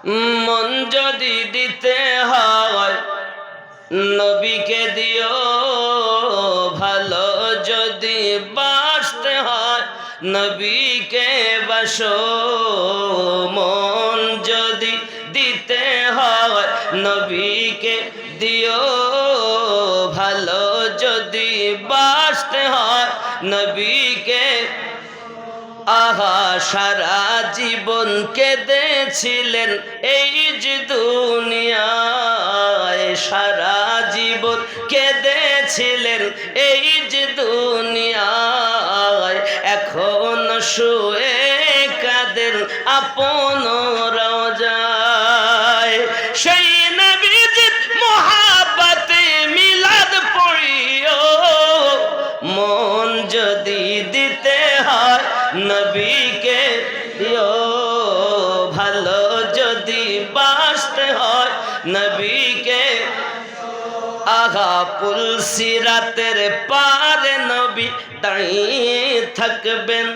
মন যদি দিতে হয় নবীকে দিও, ভালো যদি বাসতে হয় নবীকে বাসো। মন যদি দিতে হয় নবীকে দিও, ভালো যদি বাসতে হয় নবীকে। আহা সারা জীবন কেঁদেছিলেন এই যে দুনিয়ায়, সারা জীবন কেঁদেছিলেন এই যে দুনিয়ায়। এখন শুয়ে কাঁদেন আপন রওজায়। সেই নবীজির মোহাব্বতে মিলাদ পড়িও, মন যদি দিতে হয় নবীকে দিও, ভালো যদি বাসতে হয় নবীকে। আহা পুলসিরাতের পারে নবী দাঁড়িয়ে থাকবেন,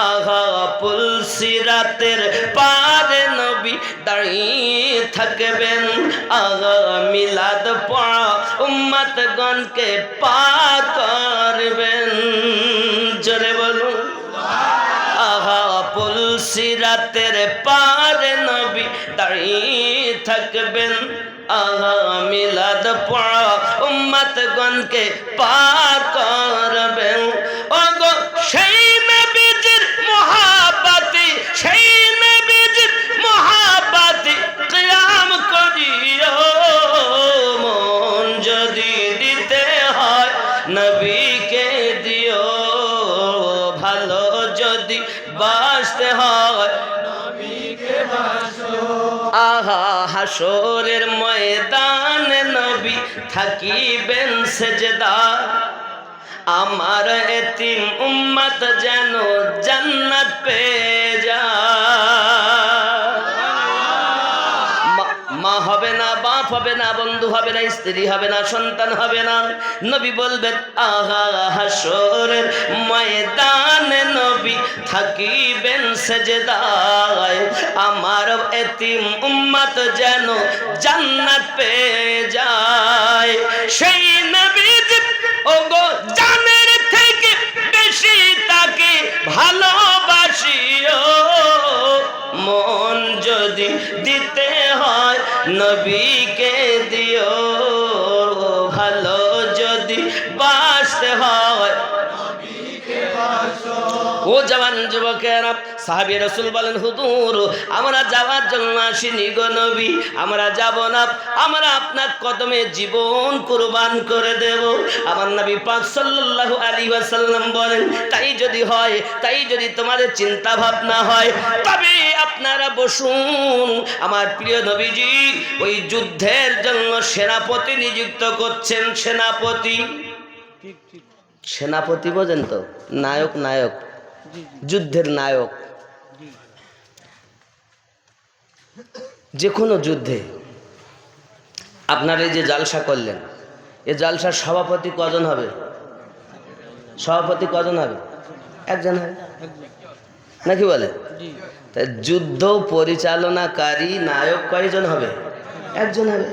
আহা পুলসিরাতের পারে নবী দাঁড়িয়ে থাকবেন। আহা মিলাদ পড়া উম্মতগণকে পাক করবেন, জোরে বলুন। আহা পুলসিরাতের পারে নবী দাঁড়িয়ে থাকবেন, আহা মিলাদ পড়া উম্মতগণকে পার করবেন। ওগো সেই নবীজির মোহাব্বতে, সেই নবীজির মোহাব্বতে কিয়াম করিও, মন যদি দিতে হয় নবীকে দিও, ভালো যদি বাসতে হয় নবীকে বাসো। আহা হাসরের ময়দানে নবী থাকিবেন সেজদা, আমার এতিম উম্মত যেন জান্নাত পেয়ে যায়। মা হবে না, বাপ হবে না, বন্ধু হবে না, স্ত্রী হবে না, সন্তান হবে না। নবী বলবেন আহা হাসরের ময়দানে নবী থাকিবেন সেজদায়, আমার এতিম উম্মত যেন জান্নাত পেয়ে যায়। সেই নবীজি ওগো জানের থেকে বেশি তাকে ভালোবাসিও, মন যদি দিতে হয় নবীকে দিও, ভালো যদি বাসতে হয় নবীকে বাসো। ও জওয়ান যুবকেরা, সাহাবী রাসূল বলেন হুজুর আমরা যাওয়ার জন্য আসিনি গো নবী, আমরা যাব না, আমরা আপনার কদমে জীবন কুরবান করে দেব। আমার নবী পাক সাল্লাল্লাহু আলাইহি ওয়াসাল্লাম বলেন তাই যদি হয়, তাই যদি তোমাদের চিন্তা ভাবনা হয় তবে আপনারা বসুন। আমার প্রিয় নবীজি ওই যুদ্ধের জন্য সেনাপতি নিযুক্ত করছেন। সেনাপতি, সেনাপতি বোঝেন তো, নায়ক, নায়ক যুদ্ধের নায়ক। যে কোনো যুদ্ধে আপনার এই যে জালসা করলেন, এই জালসার সভাপতি কজন হবে? সভাপতি কজন হবে? একজন হবে নাকি বলে? যুদ্ধ পরিচালনাকারী নায়ক কয়জন হবে? একজন হবে।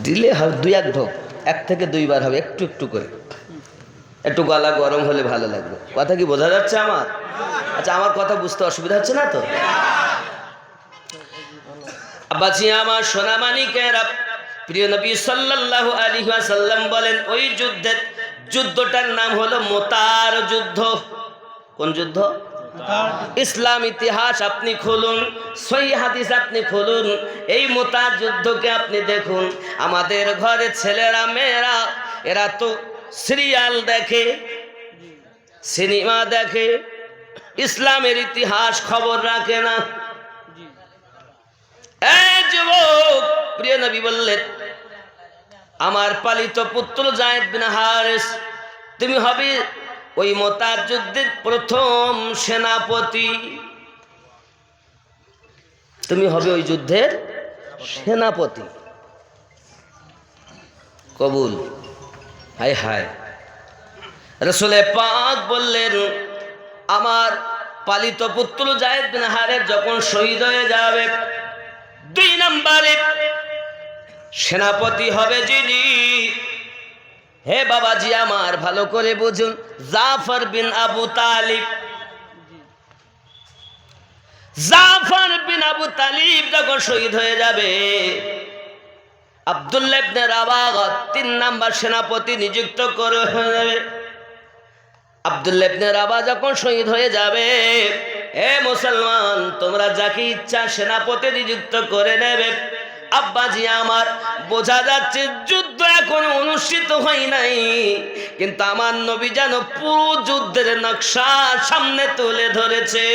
দিলে হবে দুই এক ঢোক, এক থেকে দুইবার হবে, একটু একটু করে, একটু গলা গরম হলে ভালো লাগবে। কথা কি বোঝা যাচ্ছে আমার? আচ্ছা আমার কথা বুঝতে অসুবিধা হচ্ছে না তো? আব্বাজি আমার সোনামানিকেরা, প্রিয় নবী সাল্লাল্লাহু আলাইহি ওয়াসাল্লাম বলেন ওই যুদ্ধটার নাম হলো মুতার যুদ্ধ। কোন যুদ্ধ? ইসলাম ইতিহাস আপনি খুলুন, সহিহ হাদিস আপনি খুলুন, এই মুতার যুদ্ধকে আপনি দেখুন। আমাদের ঘরে ছেলেরা মেয়েরা এরা তো সিরিয়াল দেখে, সিনেমা দেখে, ইসলামের ইতিহাস খবর রাখে না। এই যুবক, প্রিয় নবী বললেন আমার পালিত পুত্র যায়েদ বিন হারেস, তুমি হবে ওই মুতার যুদ্ধের প্রথম সেনাপতি, তুমি হবে ওই যুদ্ধের সেনাপতি। কবুল? হায় হায়। রাসূল পাক বললেন আমার পালিত পুত্র যায়েদ বিন হারেস যখন শহীদ হয়ে যাবে, 2 নম্বরে সেনাপতি হবে যিনি, হে বাবাজি আমার ভালো করে বুঝুন, জাফর বিন আবু তালিব। জাফর বিন আবু তালিব যখন শহীদ হয়ে যাবে, আব্দুল্লাহ ইবনে রাওয়াহা 3 নাম্বার সেনাপতি নিযুক্ত করে যাবে। আব্দুল্লাহ ইবনে রাওয়াহা যখন শহীদ হয়ে যাবে, হে মুসলমান তোমরা যাকে ইচ্ছা সেনাপতি নিযুক্ত করে নেবে। আব্বাজি আমার বোঝা যাচ্ছে যুদ্ধ এখনো অনুষ্ঠিত হয় নাই, কিন্তু আমার নবী যেন পুরো যুদ্ধের নকশা সামনে তুলে ধরেছে।